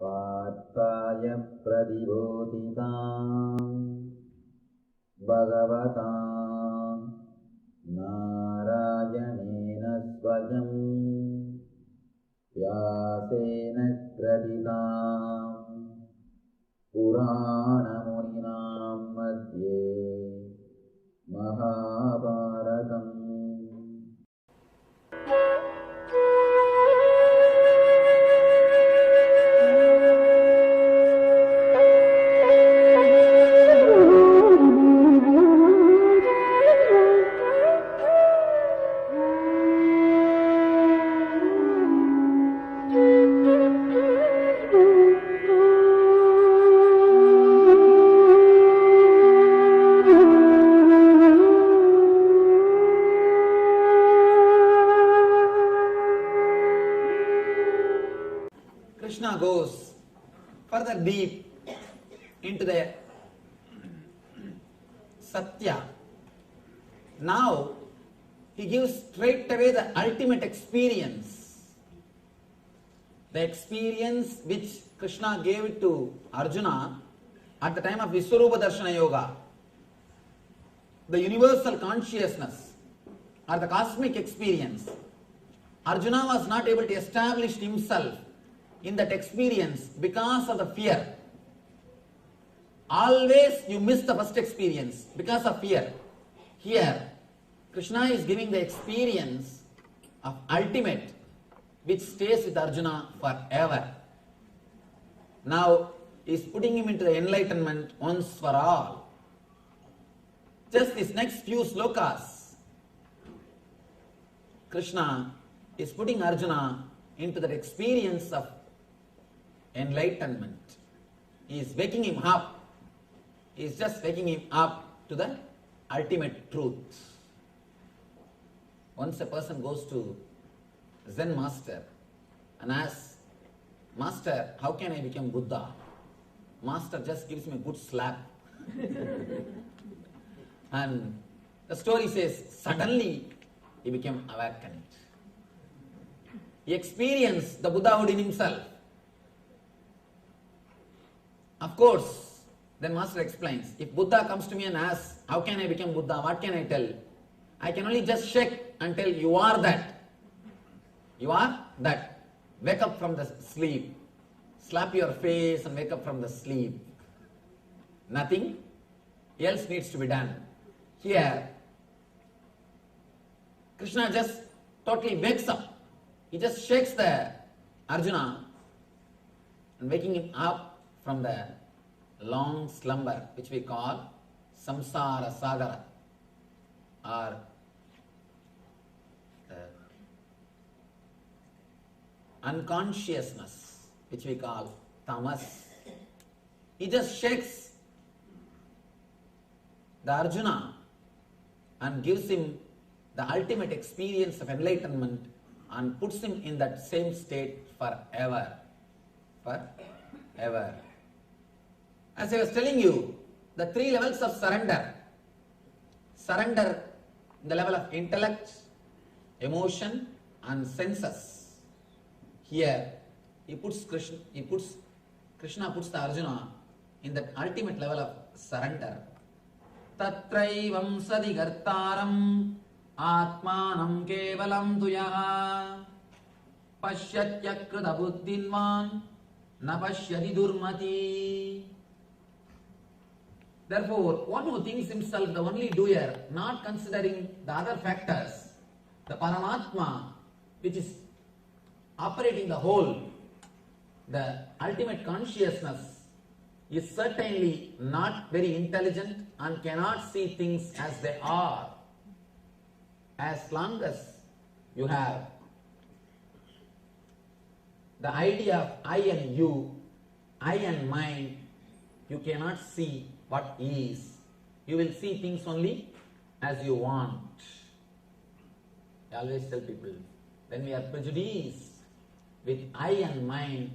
पार्थाय प्रतिबोधितां भगवता नारायणेन स्वयं व्यासेन ग्रथितां पुराणमुनिनां मध्ये महाभारतम्। Krishna goes further deep into the Satya. Now he gives straight away the ultimate experience. The experience which Krishna gave to Arjuna at the time of Viswarupa Darshana Yoga. The universal consciousness or the cosmic experience. Arjuna was not able to establish himself in that experience because of the fear. Always you miss the first experience because of fear. Here, Krishna is giving the experience of ultimate which stays with Arjuna forever. Now, he is putting him into the enlightenment once for all. Just these next few slokas, Krishna is putting Arjuna into that experience of enlightenment. He is waking him up. He is just waking him up to the ultimate truth. Once a person goes to Zen master and asks, "Master, how can I become Buddha?" Master just gives him a good slap. And the story says, suddenly he became awakened. He experienced the Buddhahood in himself. Of course, then Master explains, if Buddha comes to me and asks, how can I become Buddha, what can I tell? I can only just shake and tell, you are that. You are that. Wake up from the sleep. Slap your face and wake up from the sleep. Nothing else needs to be done. Here, Krishna just totally wakes up. He just shakes the Arjuna and waking him up from the long slumber which we call samsara sagara or unconsciousness which we call tamas. He just shakes the Arjuna and gives him the ultimate experience of enlightenment and puts him in that same state forever. Forever. As I was telling you, the three levels of surrender. Surrender in the level of intellect, emotion and senses. Here, Krishna puts the Arjuna in that ultimate level of surrender. Tatraivam sadigartaram atmanam kevalam tuyaha pashyatyakrita buddhinvan na pashyati durmati. Therefore, one who thinks himself the only doer, not considering the other factors, the Paramatma, which is operating the whole, the ultimate consciousness, is certainly not very intelligent and cannot see things as they are. As long as you have the idea of I and you, I and mine, you cannot see what is. You will see things only as you want. I always tell people, when we are prejudiced with I and mine,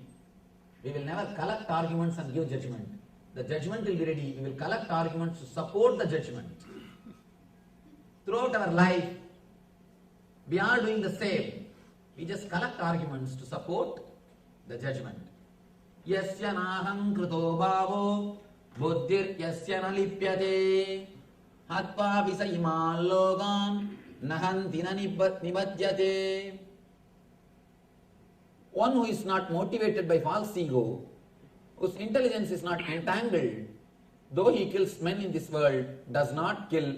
we will never collect arguments and give judgment. The judgment will be ready. We will collect arguments to support the judgment. Throughout our life, we are doing the same. We just collect arguments to support the judgment. yasya naham krito bhavo buddhir yasya na lipyate hatva visaiman logan nahanti na nibhadyate. One who is not motivated by false ego, whose intelligence is not entangled, though he kills men in this world, does not kill,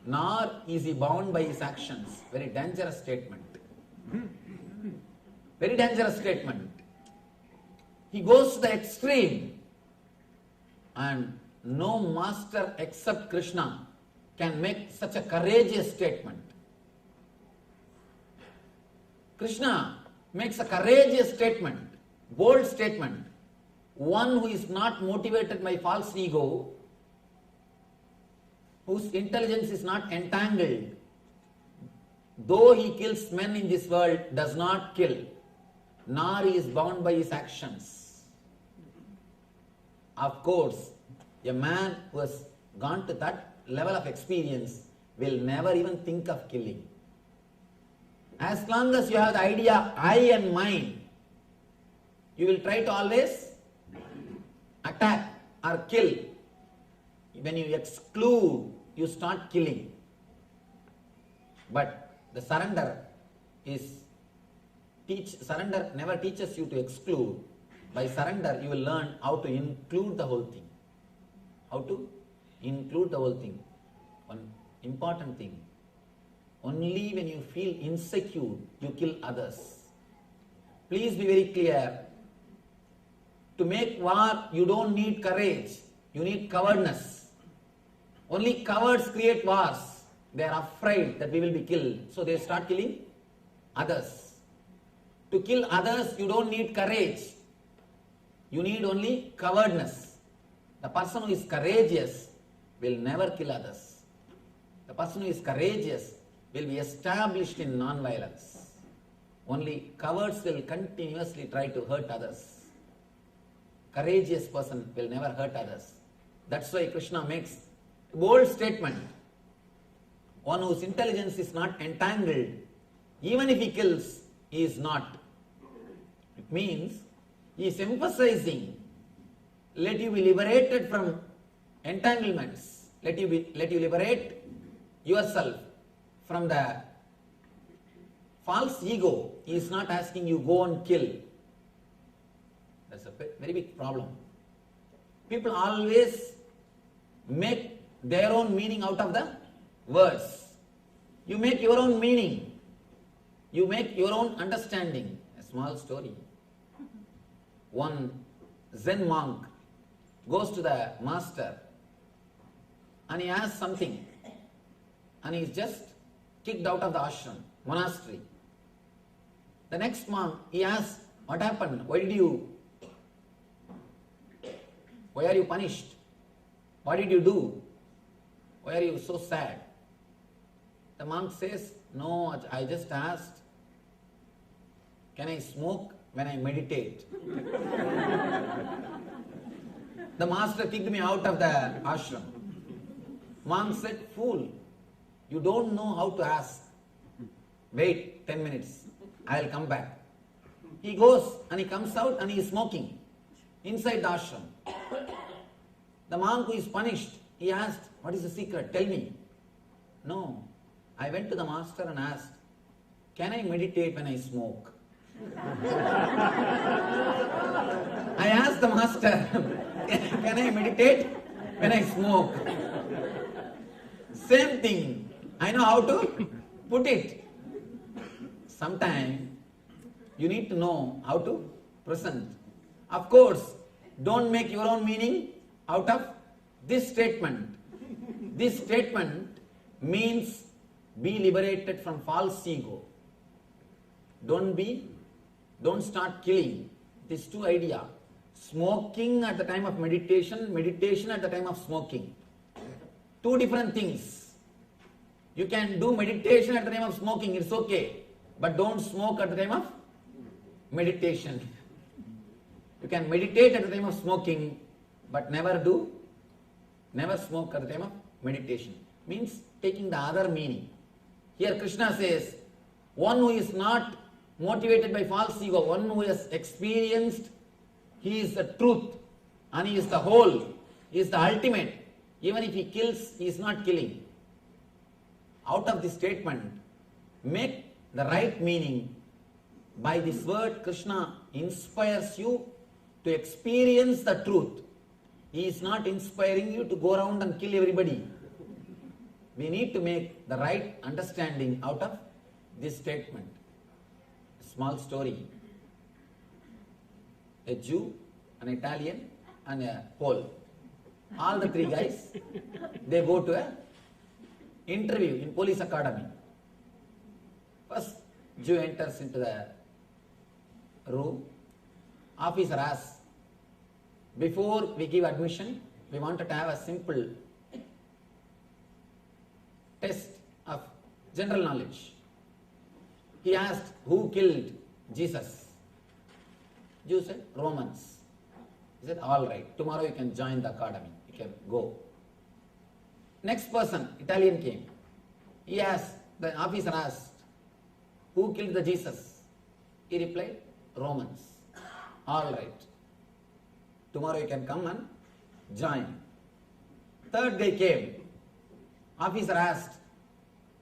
nor is he bound by his actions. Very dangerous statement. Very dangerous statement. He goes to the extreme, and no master except Krishna can make such a courageous statement. Krishna makes a courageous statement, bold statement. One who is not motivated by false ego, whose intelligence is not entangled, though he kills men in this world, does not kill, nor is bound by his actions. Of course, a man who has gone to that level of experience will never even think of killing. As long as you have the idea I and mine, you will try to always attack or kill. When you exclude, you start killing. But the surrender never teaches you to exclude. By surrender, you will learn how to include the whole thing. How to include the whole thing. One important thing. Only when you feel insecure, you kill others. Please be very clear. To make war, you don't need courage. You need cowardness. Only cowards create wars. They are afraid that we will be killed. So they start killing others. To kill others, you don't need courage. You need only cowardness. The person who is courageous will never kill others. The person who is courageous will be established in non-violence. Only cowards will continuously try to hurt others. Courageous person will never hurt others. That's why Krishna makes a bold statement. One whose intelligence is not entangled, even if he kills, he is not. It means he is emphasizing, let you be liberated from entanglements. Let you liberate yourself from the false ego. He is not asking you go and kill. That's a very big problem. People always make their own meaning out of the words. You make your own meaning. You make your own understanding. A small story. One Zen monk goes to the master and he asks something, and he is just kicked out of the ashram, monastery. The next month he asks, what happened? Why are you punished? What did you do? Why are you so sad? The monk says, no, I just asked, can I smoke when I meditate? The master kicked me out of the ashram. Monk said, fool, you don't know how to ask. Wait 10 minutes, I'll come back. He goes and he comes out and he is smoking inside the ashram. The monk who is punished, he asked, what is the secret? Tell me. No, I went to the master and asked, can I meditate when I smoke? I asked the master, can I meditate when I smoke? Same thing. I know how to put it. Sometimes you need to know how to present. Of course, don't make your own meaning out of this statement. This statement means be liberated from false ego. Don't start killing. These two ideas. Smoking at the time of meditation, meditation at the time of smoking. Two different things. You can do meditation at the time of smoking, it's okay. But don't smoke at the time of meditation. You can meditate at the time of smoking, but never smoke at the time of meditation. Means taking the other meaning. Here Krishna says, one who is not motivated by false ego, one who has experienced He is the truth and He is the whole. He is the ultimate. Even if He kills, He is not killing. Out of this statement, make the right meaning. By this word, Krishna inspires you to experience the truth. He is not inspiring you to go around and kill everybody. We need to make the right understanding out of this statement. A small story. A Jew, an Italian, and a Pole. All the three guys, they go to a interview in police academy. First, Jew enters into the room. Officer asks, before we give admission, we wanted to have a simple test of general knowledge. He asked, who killed Jesus? Jew said, Romans. He said, all right, tomorrow you can join the academy. You can go. Next person, Italian came. He asked, the officer asked, who killed the Jesus? He replied, Romans. All right. Tomorrow you can come and join. Third guy came. Officer asked,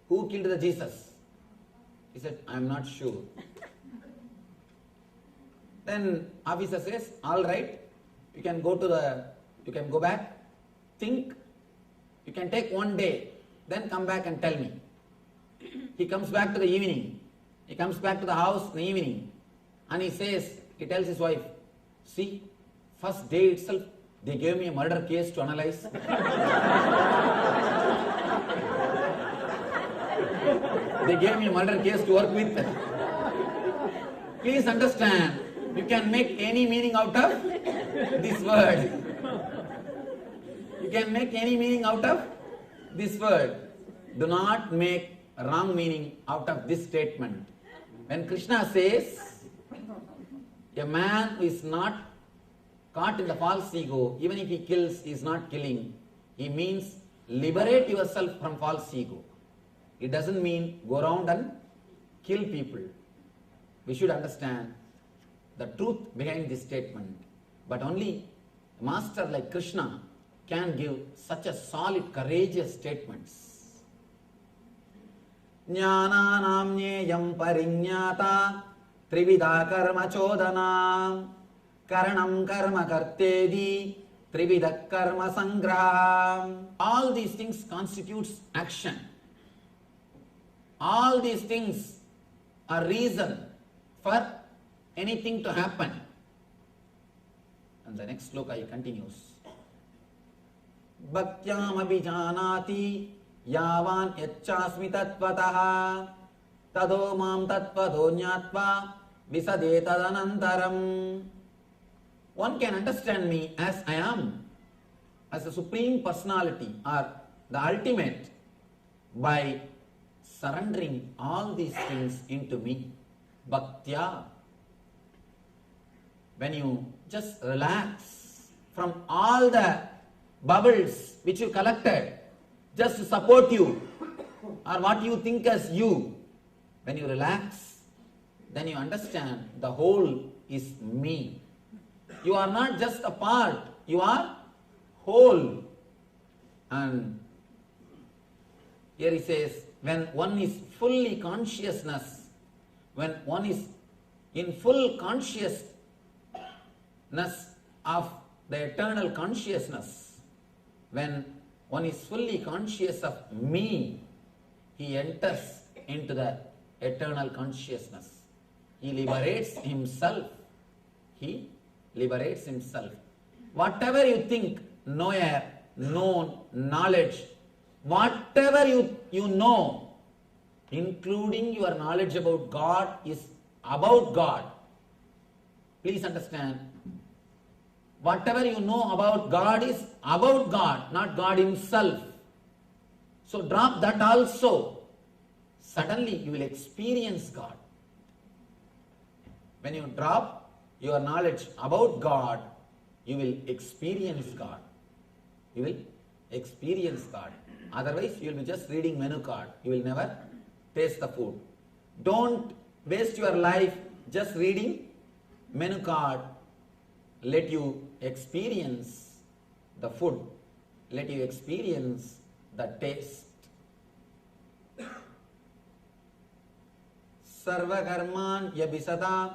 who killed the Jesus? He said, I am not sure. Then officer says, all right, you can go back, think, you can take one day, then come back and tell me. He comes back to the evening. He comes back to the house in the evening and he tells his wife, see, first day itself, they gave me a murder case to analyze. They gave me a murder case to work with. Please understand, you can make any meaning out of this word. You can make any meaning out of this word. Do not make a wrong meaning out of this statement. When Krishna says, a man who is not caught in the false ego, even if he kills, he is not killing. He means liberate yourself from false ego. It doesn't mean go around and kill people. We should understand the truth behind this statement. But only a master like Krishna can give such a solid, courageous statements. Jnananam jneyam parinyata trivida karma chodana karanam karma kartedi trivida karma sangraham. All these things constitutes action. All these things are reason for anything to happen. And the next sloka he continues. Bhaktyam abhijanati yavan yachasmi tattvataha tado mam tattvado jnatva visade tadanantaram. One can understand me as I am, as a supreme personality or the ultimate, by surrendering all these things into me. Bhaktya. When you just relax from all the bubbles which you collected just to support you or what you think as you, when you relax, then you understand the whole is me. You are not just a part, you are whole. And here he says, when one is fully consciousness, when one is in full consciousness of the eternal consciousness, when one is fully conscious of me, he enters into the eternal consciousness. He liberates himself. He liberates himself. Whatever you think, knower, known, knowledge, whatever you know, including your knowledge about God, is about God. Please understand, whatever you know about God is about God, not God himself. So drop that also. Suddenly you will experience God. When you drop your knowledge about God, you will experience God. You will experience God. Otherwise, you will be just reading menu card. You will never taste the food. Don't waste your life just reading menu card. let you experience the food, let you experience the taste. Sarvakarman yabhisata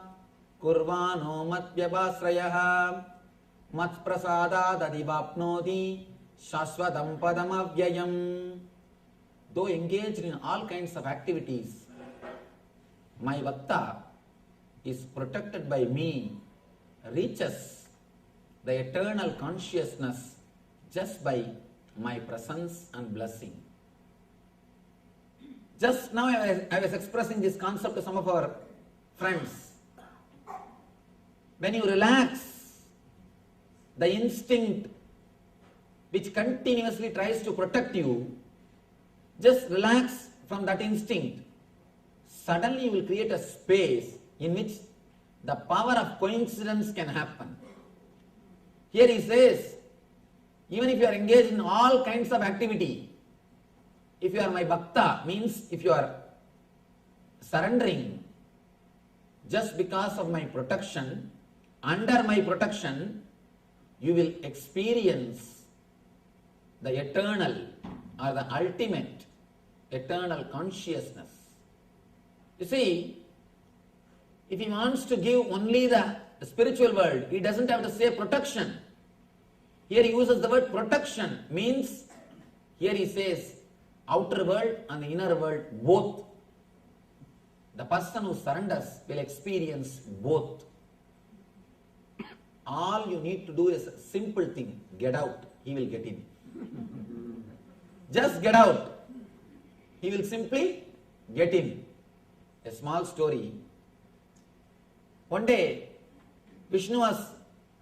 kurvano matyabhasrayaha matprasada dadivapnoti shashvatam padamavyayam. Though engaged in all kinds of activities, my Bhakta is protected by me, reaches the eternal consciousness just by my presence and blessing. Just now I was expressing this concept to some of our friends. When you relax, the instinct which continuously tries to protect you, just relax from that instinct. Suddenly you will create a space in which the power of coincidence can happen. Here he says, even if you are engaged in all kinds of activity, if you are my bhakta, means if you are surrendering just because of my protection, under my protection, you will experience the eternal or the ultimate eternal consciousness. You see, if he wants to give only the spiritual world, he doesn't have to say protection. Here he uses the word protection, means here he says outer world and the inner world both. The person who surrenders will experience both. All you need to do is a simple thing, get out, he will get in. Just get out, he will simply get in. A small story. One day, Vishnu was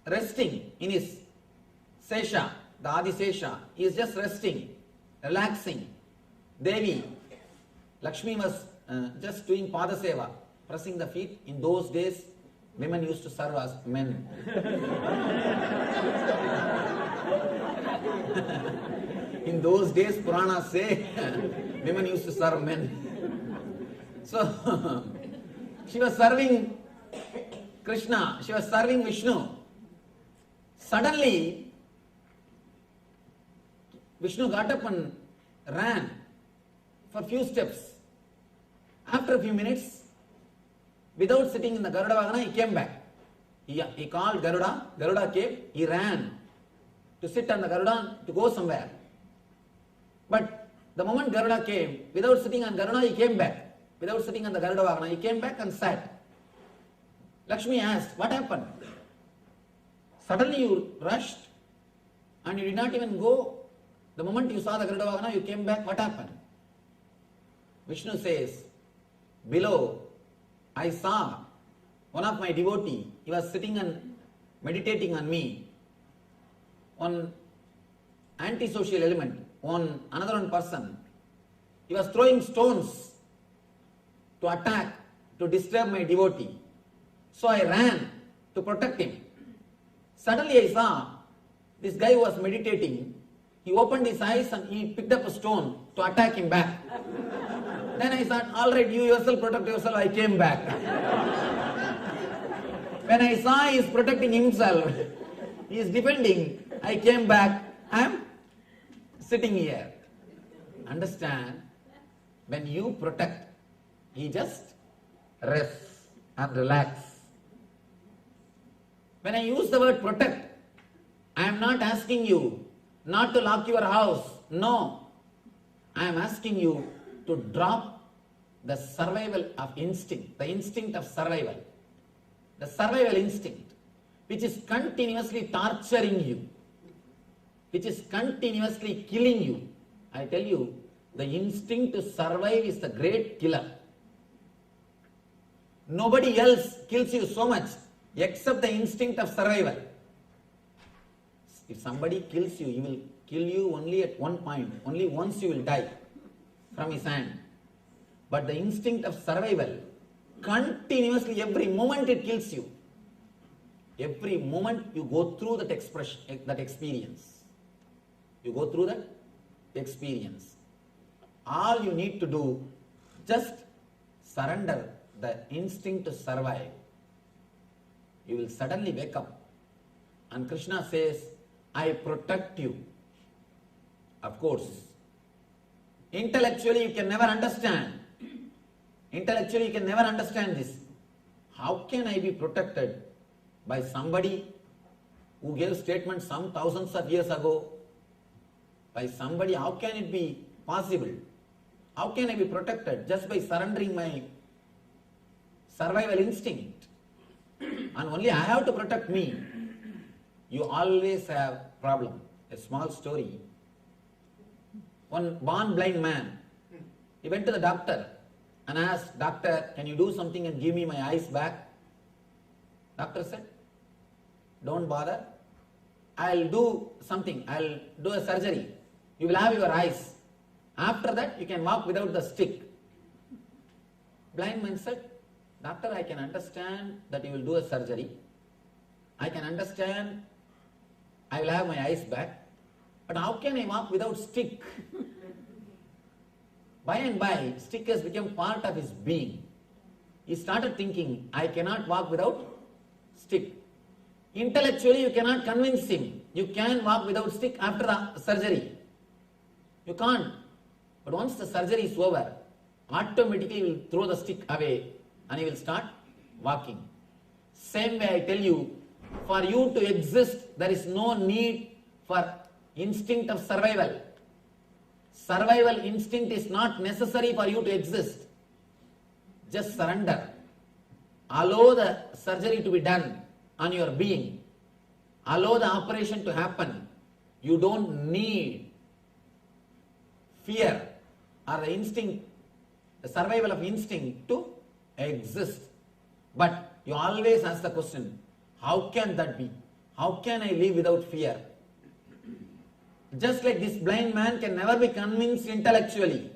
resting in his Sesha, the Adi Sesha. He is just resting, relaxing. Devi, Lakshmi was just doing Padaseva, pressing the feet. In those days, women used to serve as men. In those days, Puranas say, women used to serve men. So, she was serving Krishna, she was serving Vishnu. Suddenly, Vishnu got up and ran for a few steps. After a few minutes, without sitting in the Garuda Vagana, he came back. He called Garuda, Garuda came, he ran to sit on the Garuda to go somewhere. But the moment Garuda came, without sitting on Garuda, he came back. Without sitting on the Garuda Vagana, he came back and sat. Lakshmi asked, what happened? Suddenly you rushed and you did not even go. The moment you saw the Garuda Vagana, you came back, what happened? Vishnu says, below, I saw one of my devotee, he was sitting and meditating on me. One antisocial element, another one person, he was throwing stones to attack, to disturb my devotee. So I ran to protect him. Suddenly I saw this guy who was meditating. He opened his eyes and he picked up a stone to attack him back. Then I thought, all right, you yourself protect yourself. I came back. When I saw he is protecting himself, he is defending, I came back. I am sitting here. Understand? When you protect, he just rests and relax. When I use the word protect, I am not asking you not to lock your house. No. I am asking you to drop the survival of instinct, the instinct of survival. The survival instinct, which is continuously torturing you, which is continuously killing you. I tell you, the instinct to survive is the great killer. Nobody else kills you so much except the instinct of survival. If somebody kills you, he will kill you only at one point. Only once you will die from his hand. But the instinct of survival, continuously, every moment it kills you. Every moment you go through that experience. You go through that experience. All you need to do, just surrender the instinct to survive. You will suddenly wake up And Krishna says, I protect you. Of course, intellectually you can never understand. Intellectually you can never understand this. How can I be protected by somebody who gave statements some thousands of years ago? By somebody, how can it be possible? How can I be protected just by surrendering my survival instinct? And only I have to protect me. You always have problem. A small story. One born blind man, he went to the doctor and asked, Doctor, can you do something and give me my eyes back? Doctor said, don't bother. I'll do something. I'll do a surgery. You will have your eyes. After that, you can walk without the stick. Blind man said, Doctor, I can understand that you will do a surgery. I can understand I will have my eyes back. But how can I walk without stick? By and by, stick has become part of his being. He started thinking, I cannot walk without stick. Intellectually, you cannot convince him. You can walk without stick after the surgery. You can't. But once the surgery is over, automatically he will throw the stick away and he will start walking. Same way I tell you, for you to exist, there is no need for instinct of survival. Survival instinct is not necessary for you to exist. Just surrender. Allow the surgery to be done on your being. Allow the operation to happen. You don't need fear or the instinct, the survival of instinct to exist. But you always ask the question, how can that be? How can I live without fear? Just like this blind man can never be convinced intellectually.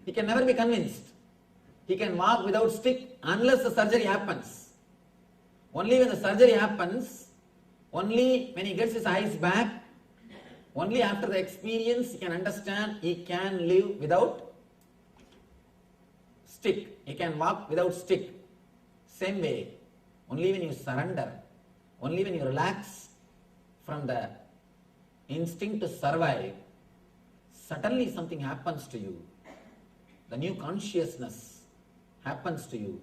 He can never be convinced. He can walk without stick unless the surgery happens. Only when the surgery happens, only when he gets his eyes back, only after the experience he can understand he can live without stick. He can walk without stick. Same way, only when you surrender, only when you relax from the instinct to survive, suddenly something happens to you. The new consciousness happens to you.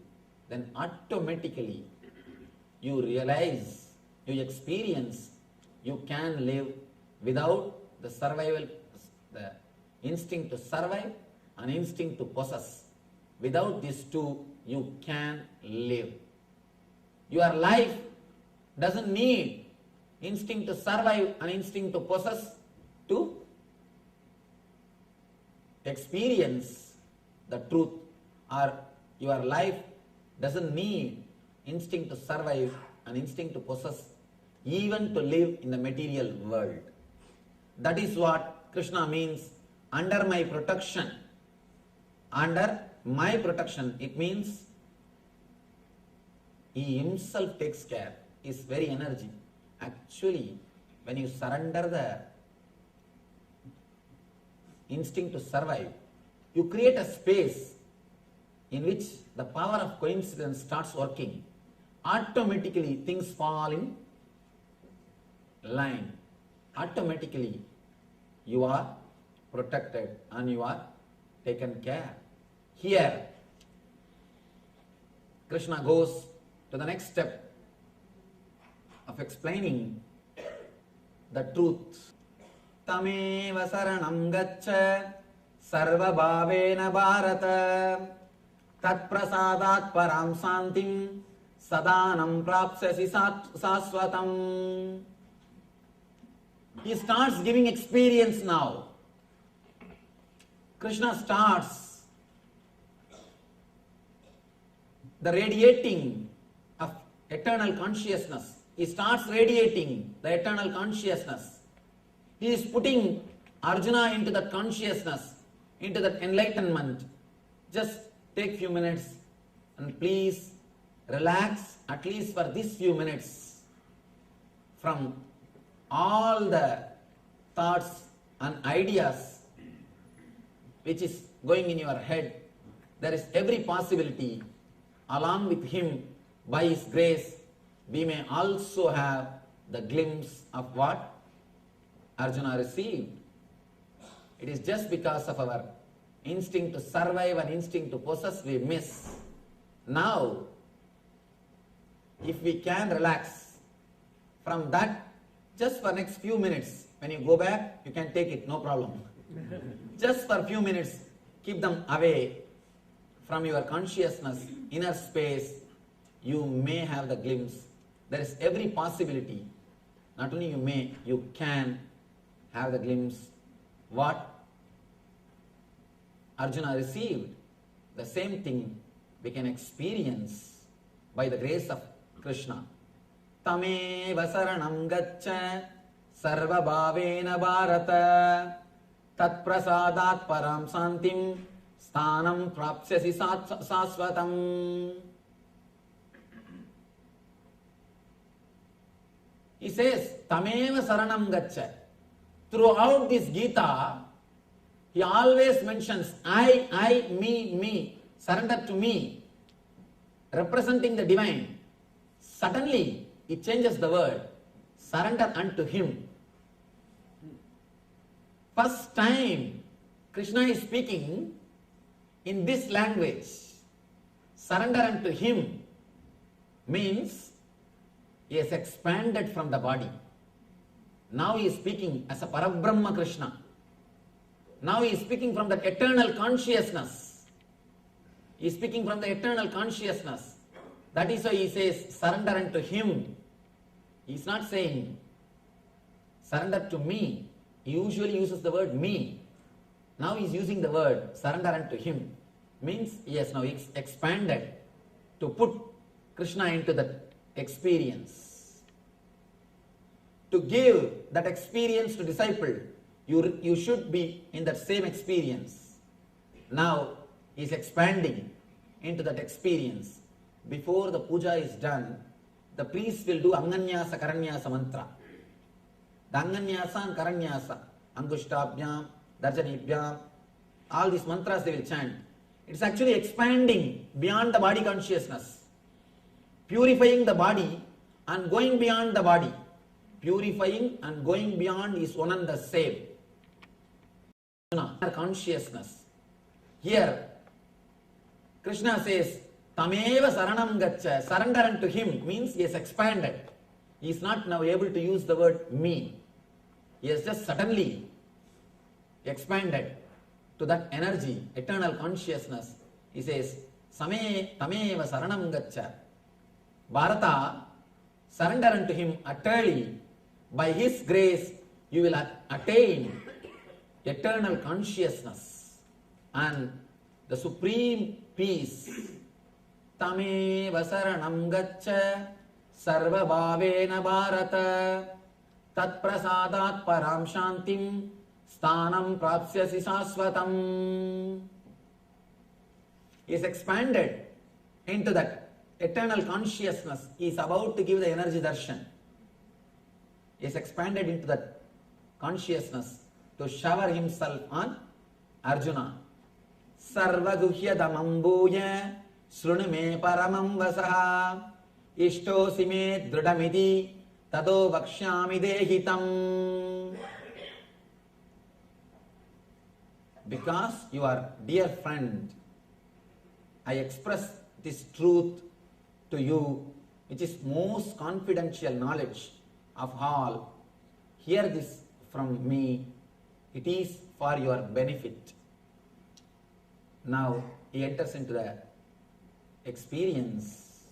Then automatically you realize, you experience, you can live without the survival, the instinct to survive and instinct to possess. Without these two, you can live. Your life doesn't need instinct to survive and instinct to possess to experience the truth, or your life doesn't need instinct to survive and instinct to possess even to live in the material world. That is what Krishna means, under my protection. Under my protection, it means he himself takes care, his very energy. Actually, when you surrender the instinct to survive, you create a space in which the power of coincidence starts working. Automatically things fall in line. Automatically you are protected and you are taken care. Here, Krishna goes to the next step of explaining the truth. Tameva saranam gaccha sarva bhavena bharata tat prasadat param santim sadanam prapsyasi saswatam. He starts giving experience now. Krishna starts the radiating of eternal consciousness. He starts radiating the eternal consciousness. He is putting Arjuna into that consciousness, into that enlightenment. Just take few minutes and please relax at least for these few minutes from all the thoughts and ideas which is going in your head. There is every possibility. Along with him, by his grace, we may also have the glimpse of what Arjuna received. It is just because of our instinct to survive and instinct to possess we miss. Now, if we can relax from that just for next few minutes, when you go back, you can take it, no problem. Just for a few minutes, keep them away from your consciousness, inner space, you may have the glimpse. There is every possibility. Not only you may, you can have the glimpse. What Arjuna received, the same thing we can experience by the grace of Krishna. Tameva saranam gaccha sarva bhavena bharata tat prasadat param santim sthanam prapsyasi sasvatam. He says, Tameva saranam gaccha. Throughout this Gita, he always mentions I, me, surrender to me, representing the divine. Suddenly, he changes the word, surrender unto him. First time, Krishna is speaking in this language. Surrender unto him means he has expanded from the body. Now he is speaking as a Parabrahma Krishna. Now he is speaking from the eternal consciousness. He is speaking from the eternal consciousness. That is why he says, surrender unto him. He is not saying, surrender to me. He usually uses the word me. Now he is using the word, surrender unto him. Means he has now expanded to put Krishna into that experience. To give that experience to disciple, you should be in that same experience. Now he is expanding into that experience. Before the puja is done, the priest will do Anganyasa Karanyasa mantra. The Anganyasa and Karanyasa, Angushtabhyam, Darjanibhyam, all these mantras they will chant. It's actually expanding beyond the body consciousness, purifying the body and going beyond the body. Purifying and going beyond is one and the same. Consciousness. Here, Krishna says, Tameva saranam gaccha, surrender unto him, means he has expanded. He is not now able to use the word me. He has just suddenly expanded to that energy, eternal consciousness. He says, Tameva saranam gaccha. Bharata, surrender unto him utterly. By his grace, you will attain eternal consciousness and the supreme peace. Tameva saranam gaccha sarva bhavena bharata tat prasadat param shantim sthanam prapsyasi sasvatam. He is expanded into that eternal consciousness. He is about to give the energy darshan. He is expanded into that consciousness to shower himself on Arjuna. Sarva guhya damambuya srunu me paramam vasaha ishtosi me dridamidi tado vakshyami dehitam. Because you are dear friend, I express this truth to you, which is most confidential knowledge of all. Hear this from me. It is for your benefit. Now he enters into the experience.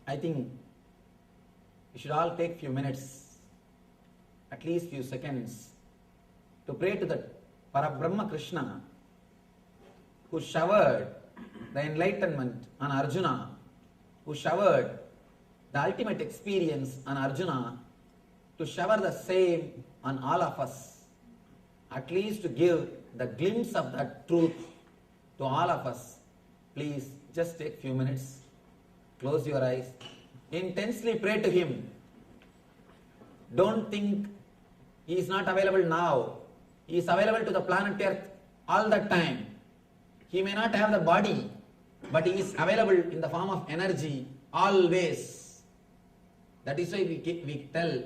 I think we should all take few minutes, at least few seconds, to pray to the Parabrahma Krishna who showered the enlightenment on Arjuna, who showered the ultimate experience on Arjuna, to shower the same on all of us, at least to give the glimpse of that truth to all of us. Please just take few minutes, close your eyes, intensely pray to him. Don't think he is not available now. He is available to the planet Earth all the time. He may not have the body, but he is available in the form of energy always. That is why we tell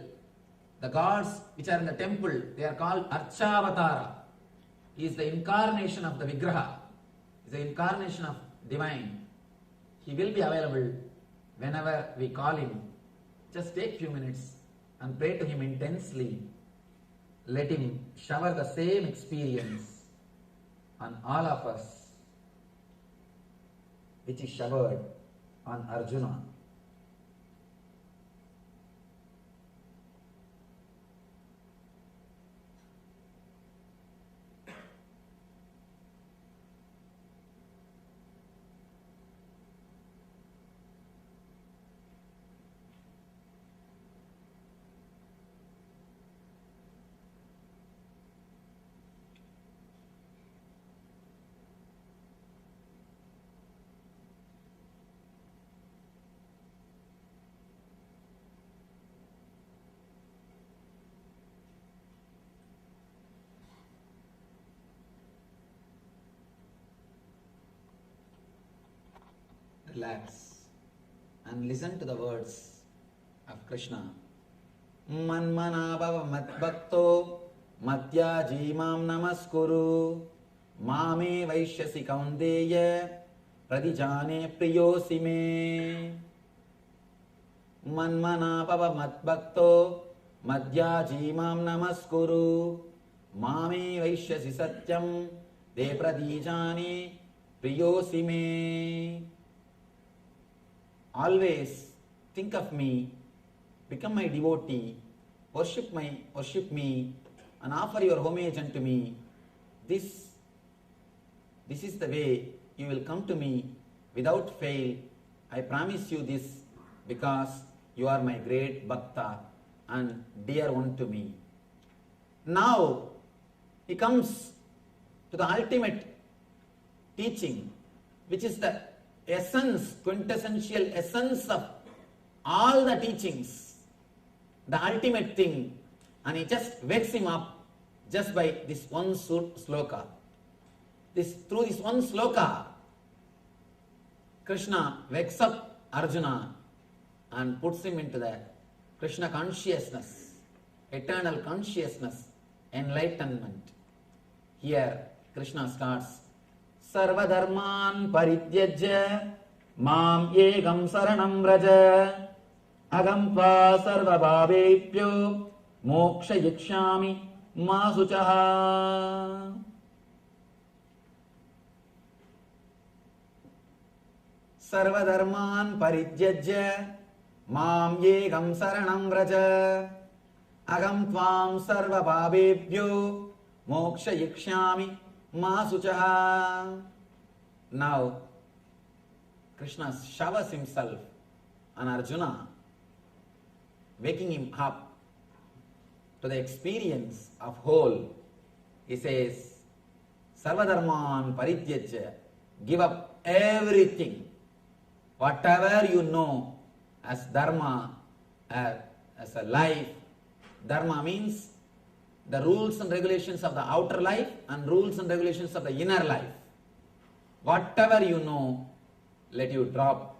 the gods which are in the temple, they are called Archavatara. He is the incarnation of the Vigraha. He is the incarnation of divine. He will be available whenever we call him. Just take few minutes and pray to him intensely. Let him shower the same experience on all of us, which is showered on Arjuna. Relax and listen to the words of Krishna. Manmanabhava matbhakto madhyajimam namaskuru mame vaishyasi kaundeya pradijane priyosi me. Manmanabhava matbhakto madhyajimam namaskuru mame vaishyasi satyam de pradijane priyosi me. Always think of me, become my devotee, worship me, and offer your homage unto me. This is the way you will come to me without fail. I promise you this because you are my great bhakta and dear one to me. Now he comes to the ultimate teaching, which is the essence, quintessential essence of all the teachings, the ultimate thing, and he just wakes him up just by this one sloka. Through this one sloka, Krishna wakes up Arjuna and puts him into the Krishna consciousness, eternal consciousness, enlightenment. Here Krishna starts, Sarvadharman parityajya mam ekam saranam vraja agam tva sarvabhavebhyo moksha yikshami ma suchaha. Sarvadharman parityajya mam ekam saranam vraja agam tvam sarvabhavebhyo moksha yikshami ma suchaha. Now Krishna showers himself on Arjuna, waking him up to the experience of whole. He says, Sarvadharman parityajya, give up everything, whatever you know as dharma, as a life. Dharma means the rules and regulations of the outer life and rules and regulations of the inner life. Whatever you know, let you drop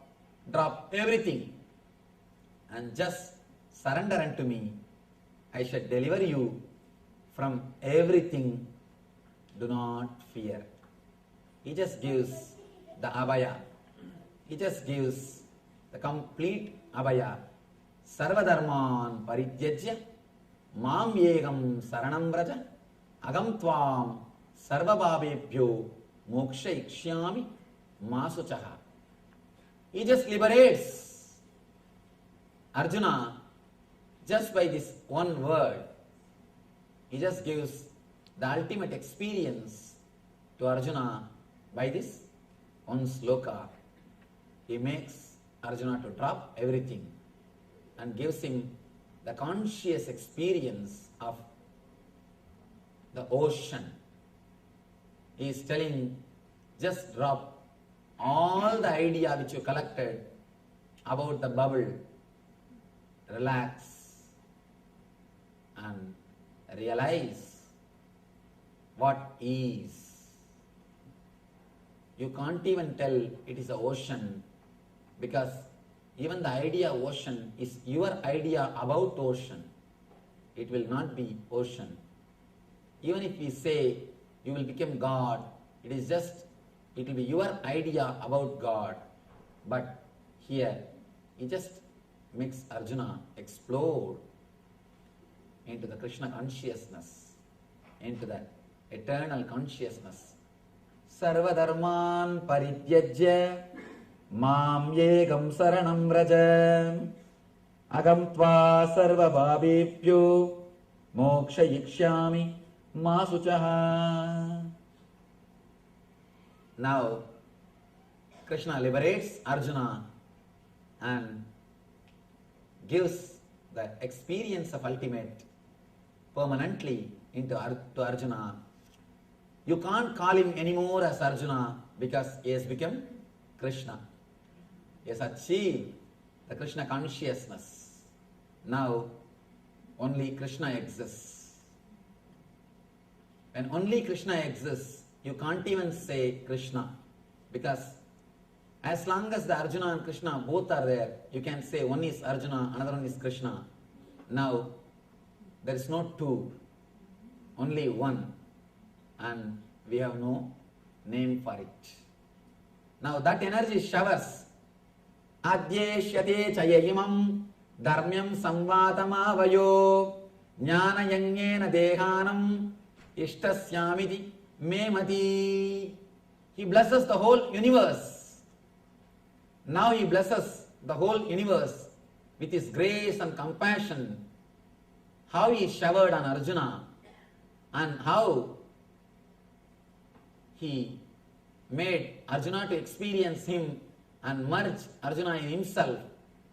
everything and just surrender unto me. I shall deliver you from everything. Do not fear. He just gives the abhaya. He just gives the complete abhaya. Sarvadharman parityajya mam yegam saranam vraja agam tvam sarvabhavebhyo moksha ikshami ma suchaha. He just liberates Arjuna just by this one word. He just gives the ultimate experience to Arjuna by this one sloka. He makes Arjuna to drop everything and gives him the conscious experience of the ocean. He is telling, just drop all the idea which you collected about the bubble. Relax and realize what is. You can't even tell it is the ocean because Even the idea of ocean is your idea about ocean. It will not be ocean. Even if we say you will become God, it will be your idea about God. But here, he just makes Arjuna explode into the Krishna consciousness, into that eternal consciousness. Sarvadharman parityajya mam yekam saranam vraja agam tva sarva bhabebhyo moksha yikshami masuchaha. Now, Krishna liberates Arjuna and gives the experience of ultimate permanently to Arjuna. You can't call him anymore as Arjuna because he has become Krishna. He has achieved the Krishna consciousness. Now, only Krishna exists. When only Krishna exists, you can't even say Krishna, because as long as the Arjuna and Krishna both are there, you can say one is Arjuna, another one is Krishna. Now, there is no two, only one, and we have no name for it. Now that energy showers. Adyeshyate chayayimam dharmyam samvatamavayo jnana yangyena dehanam ishtasyamiti memati. He blesses the whole universe. Now he blesses the whole universe with his grace and compassion. How he showered on Arjuna and how he made Arjuna to experience him and merge Arjuna in himself.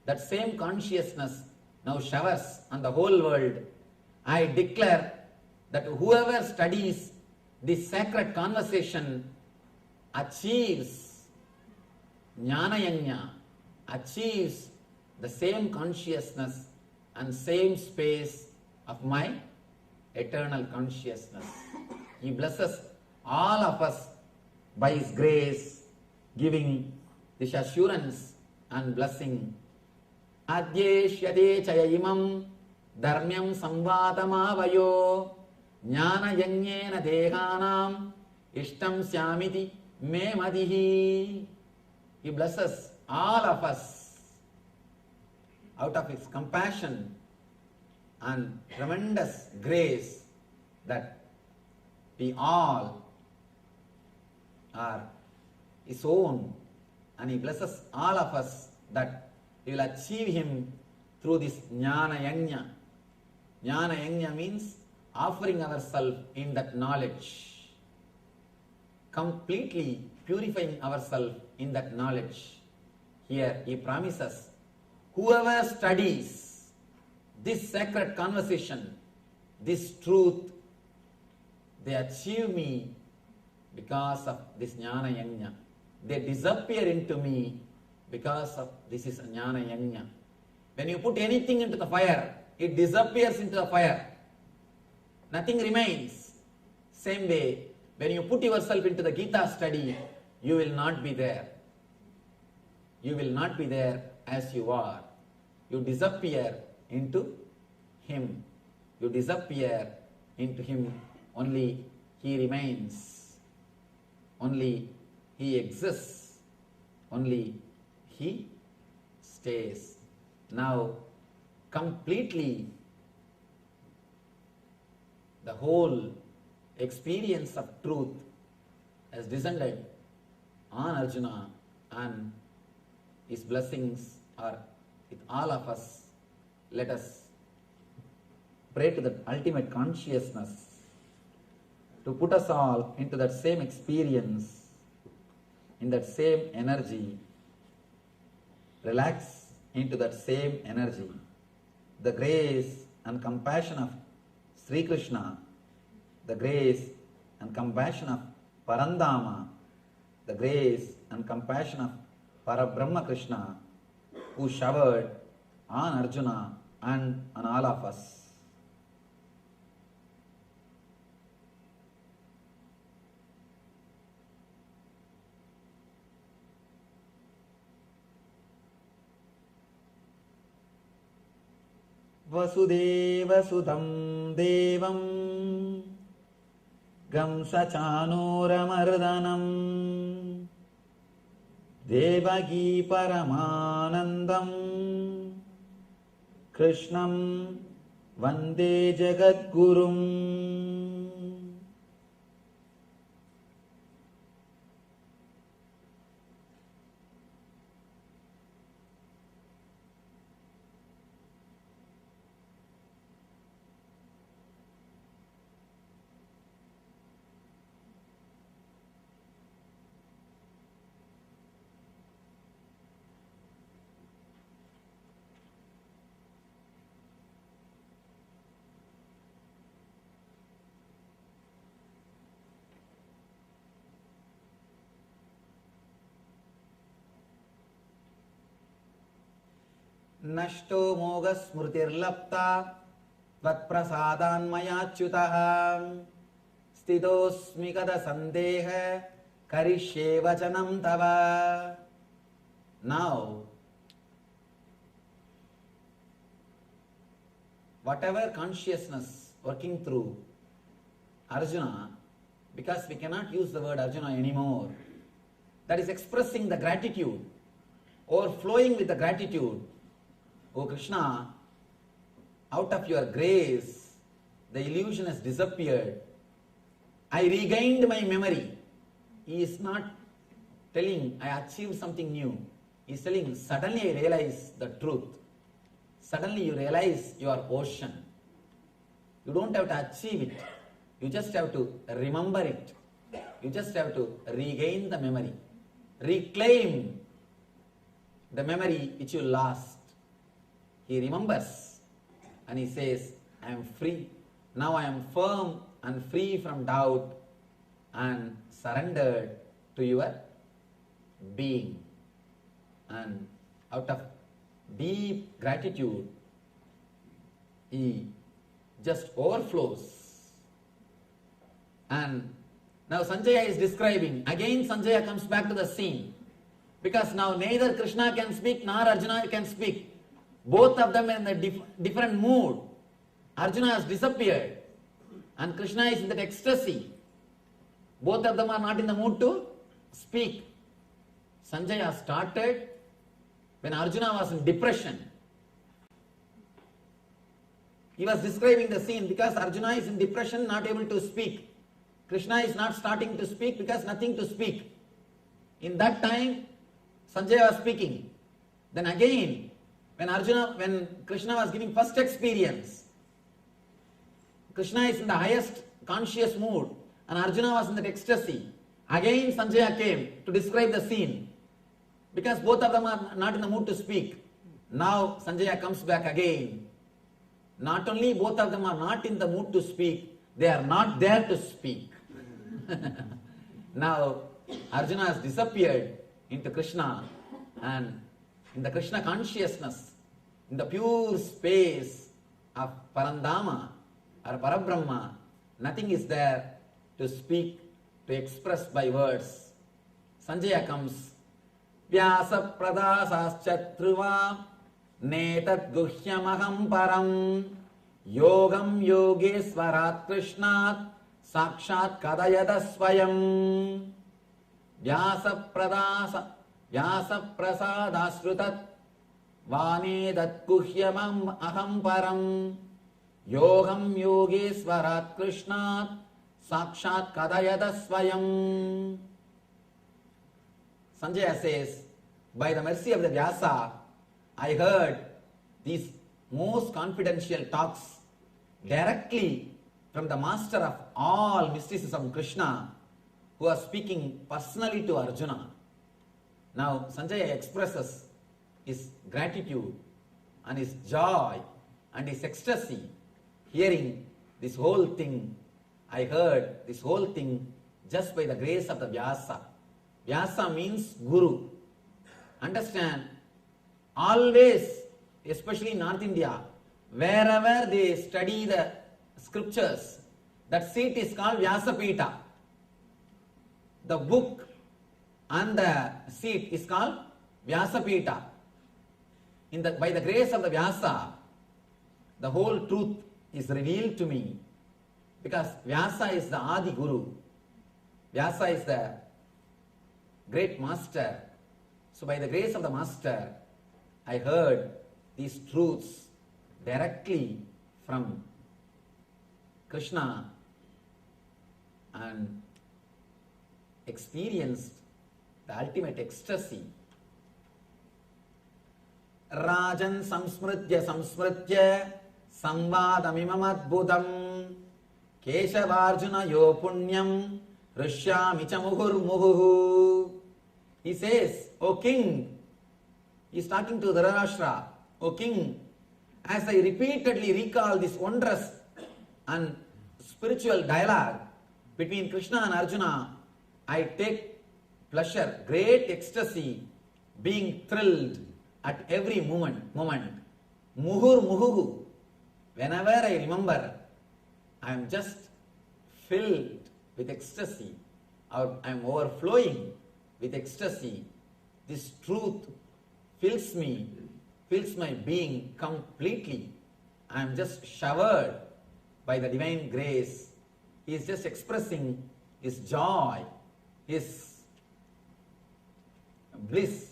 That same consciousness now showers on the whole world. I declare that whoever studies this sacred conversation achieves Jnanayanya, achieves the same consciousness and same space of my eternal consciousness. He blesses all of us by his grace, giving this assurance and blessing. Adyeshyate chayayimam dharmyam samvatamavayo jnana yangyena dehanam ishtam syamiti memadihi. He blesses all of us out of his compassion and tremendous grace that we all are his own, and he blesses all of us that we will achieve him through this jnana yajna. Jnana yajna means offering ourselves in that knowledge, completely purifying ourselves in that knowledge. Here he promises, whoever studies this sacred conversation, this truth, they achieve me because of this jnana yajna. They disappear into me because of this is jnana yajna. When you put anything into the fire, it disappears into the fire. Nothing remains. Same way, when you put yourself into the Gita study, you will not be there. You will not be there as you are. You disappear into him. You disappear into him. Only he remains. Only he exists. Only he stays. Now, completely, the whole experience of truth has descended on Arjuna, and his blessings are with all of us. Let us pray to the ultimate consciousness to put us all into that same experience, in that same energy. Relax into that same energy. The grace and compassion of Sri Krishna, the grace and compassion of Parandama, the grace and compassion of Parabrahma Krishna, who showered on Arjuna and on all of us. वसुदेवसुतं देवं कंसचाणूरमर्दनं देवकी परमानन्दं कृष्णं वन्दे जगद्गुरुम्. नष्टो मोघस्मृतिर्लप्ता त्वत्प्रसादान्मयाच्युतः स्थितोऽस्मि गतसन्देह करिष्ये वचनं तव. Now, whatever consciousness working through Arjuna, because we cannot use the word Arjuna anymore, that is expressing the gratitude, overflowing with the gratitude. O Krishna, out of your grace, the illusion has disappeared. I regained my memory. He is not telling, I achieved something new. He is telling, suddenly I realize the truth. Suddenly you realize you are ocean. You don't have to achieve it. You just have to remember it. You just have to regain the memory. Reclaim the memory which you lost. He remembers and he says, I am free. Now I am firm and free from doubt and surrendered to your being. And out of deep gratitude, he just overflows. And now Sanjaya is describing, again Sanjaya comes back to the scene, because now neither Krishna can speak nor Arjuna can speak. Both of them are in a different mood. Arjuna has disappeared and Krishna is in that ecstasy. Both of them are not in the mood to speak. Sanjaya started when Arjuna was in depression. He was describing the scene because Arjuna is in depression, not able to speak. Krishna is not starting to speak because nothing to speak. In that time, Sanjaya was speaking. Then again, when Krishna was giving first experience, Krishna is in the highest conscious mood and Arjuna was in that ecstasy. Again Sanjaya came to describe the scene because both of them are not in the mood to speak. Now Sanjaya comes back again. Not only both of them are not in the mood to speak, they are not there to speak. Now Arjuna has disappeared into Krishna, and in the Krishna consciousness, in the pure space of Parandama or Parabrahma, nothing is there to speak, to express by words. Sanjaya comes, Vyasa pradasaschathruva netat guhyamaham param yogam yogeswarat krishnat sakshat kadayada swayam. Vyasa prasadasrutat vanedat guhyamam aham param yogam yogeswarat krishnat sakshat kadayada swayam. Sanjaya says, by the mercy of the Vyasa, I heard these most confidential talks directly from the master of all mysticism, Krishna, who was speaking personally to Arjuna. Now Sanjaya expresses his gratitude and his joy and his ecstasy hearing this whole thing. I heard this whole thing just by the grace of the Vyasa. Vyasa means Guru. Understand, always, especially in North India, wherever they study the scriptures, that seat is called Vyasapita. The book and the seat is called Vyasapita. By the grace of the Vyasa, the whole truth is revealed to me, because Vyasa is the Adi Guru. Vyasa is the great master. So by the grace of the master, I heard these truths directly from Krishna and experienced the ultimate ecstasy. Rajan samsmritya samsmritya samvadamimam adbhutam Keshavarjuna yo punyam rishyami cha muhurmuhu. He says, O king, he is talking to Dhritarashtra, O king, as I repeatedly recall this wondrous and spiritual dialogue between Krishna and Arjuna, I take pleasure, great ecstasy, being thrilled at every moment. Muhur muhuhu. Whenever I remember, I am just filled with ecstasy, or I am overflowing with ecstasy. This truth fills me, fills my being completely. I am just showered by the divine grace. He is just expressing his joy, his bliss.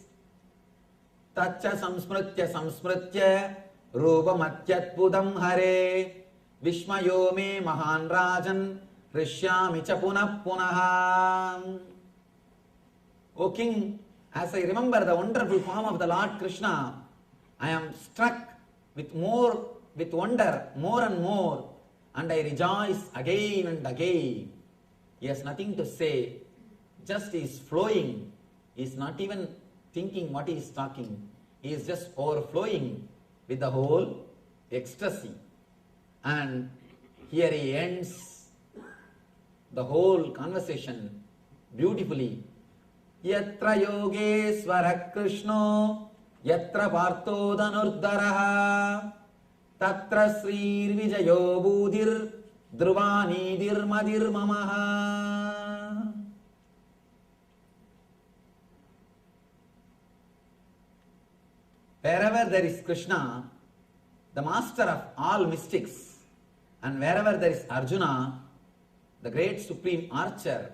Tacha samsmritya rupamatyatpudam hare Vishmayo me mahan rajan rishyami cha punah punaha. O king, as I remember the wonderful form of the Lord Krishna, I am struck with wonder more and more, and I rejoice again and again. He has nothing to say, just he is flowing. He is not even thinking what he is talking. He is just overflowing with the whole ecstasy. And here he ends the whole conversation beautifully. Yatra yogesvara Krishno yatra partho dhanurdaraha tatra srir vijayo budhir dhruvanidir madir mamaha. Wherever there is Krishna, the master of all mystics, and wherever there is Arjuna, the great supreme archer,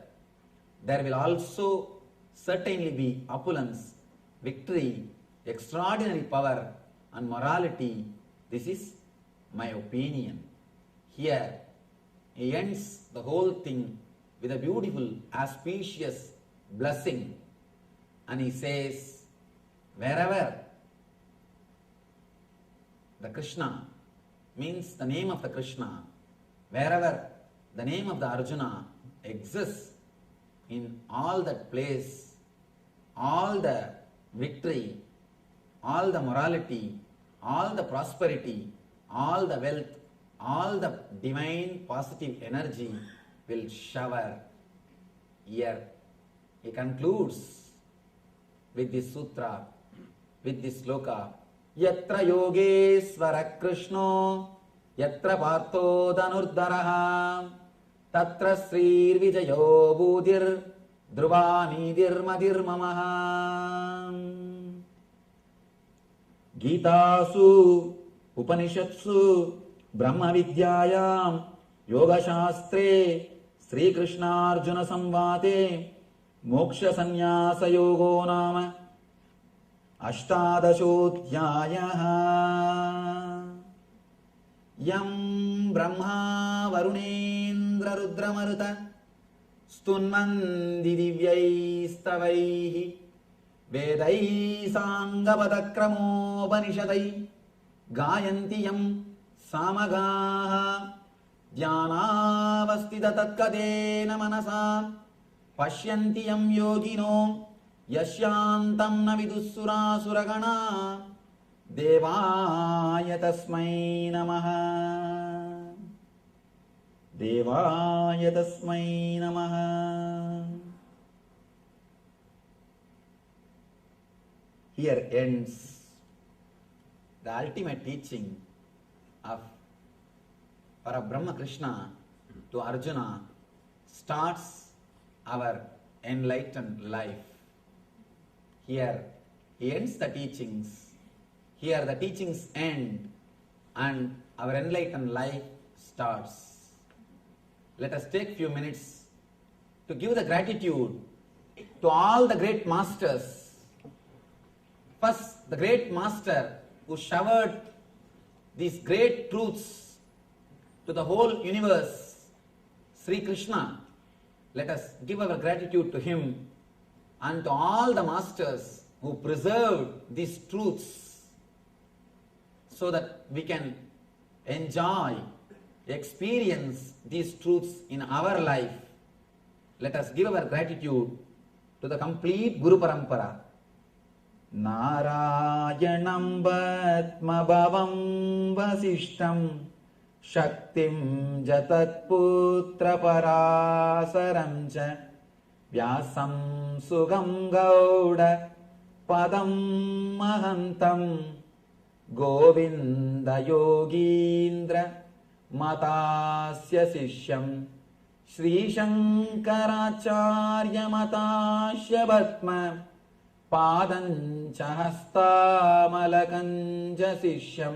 there will also certainly be opulence, victory, extraordinary power and morality. This is my opinion. Here he ends the whole thing with a beautiful, auspicious blessing. And he says, wherever the Krishna means the name of the Krishna, wherever the name of the Arjuna exists, in all that place, all the victory, all the morality, all the prosperity, all the wealth, all the divine positive energy will shower here. He concludes with this sutra, with this sloka. Yatra yogesvara Krishno yatra partho dhanurdaraha tatra srir vijayo budhir dhruvanidir madir mamaha. Gitasu Upanishatsu Brahma Vidyayam Yoga Shastre Sri Krishna Arjuna Samvate Moksha Sannyasa Yogo Nama Ashtadashodhyayaha. Yam Brahma Varunendra Rudra Maruta Stunmandi Divyai Stavaihi Vedai Sangavadakramo Panishadai Gayantiyam Samagaha Dhyanavastita Tatkadena Manasa Pashyantiyam Yogino Yashyantam Navidussura Suragana Devaya Tasmai Namaha. Devaya Tasmai Namaha. Here ends the ultimate teaching of Parabrahma Krishna to Arjuna, starts our enlightened life. Here he ends the teachings. Here the teachings end, and our enlightened life starts. Let us take few minutes to give the gratitude to all the great masters. First, the great master who showered these great truths to the whole universe, Sri Krishna. Let us give our gratitude to him and to all the masters who preserved these truths so that we can enjoy, experience these truths in our life. Let us give our gratitude to the complete Guru Parampara. Narayanam Batmabhavam Vasishtam Shaktim Jatatputra Parasaram Cha Vyasam Sugam Gauda Padam Mahantam Govinda Yogindra Matasya Sishyam Sri Shankaracharya Matasya Bhatma Padancha Hastamalakancha Sishyam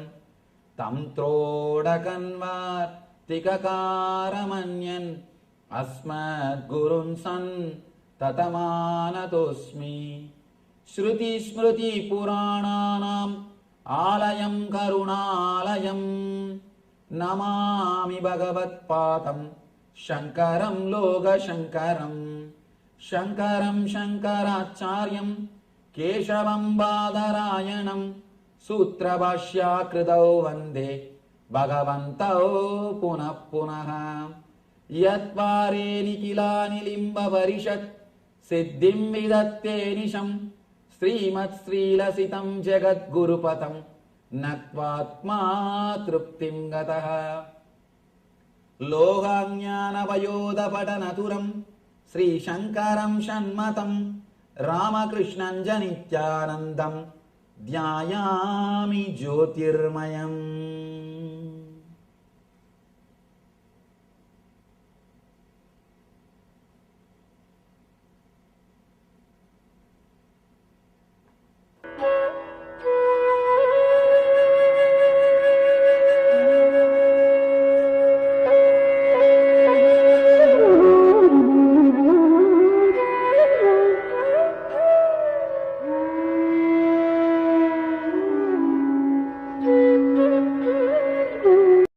Tam Trodakanvar Tikakaramanyan Asmad Gurun San Tatamanatosmi Shruti Smruti Purananam Alayam Karunalayam Namami Bhagavat Padam Shankaram Loga Shankaram Shankaram Shankaracharyam Keshavam Badarayanam Sutra Bhashya Kridau Vande Bhagavantao Punah Punaha Yatvare Nikilani Limba Varishat Siddhim Vidatte Nisham Srimat Srilasitam Jagat Gurupatam Natvatma Truptim Gataha Lohanyana Vayoda Padanaturam Sri Shankaram Shanmatam Ramakrishnan Janityanandam Dhyayami Jyotirmayam.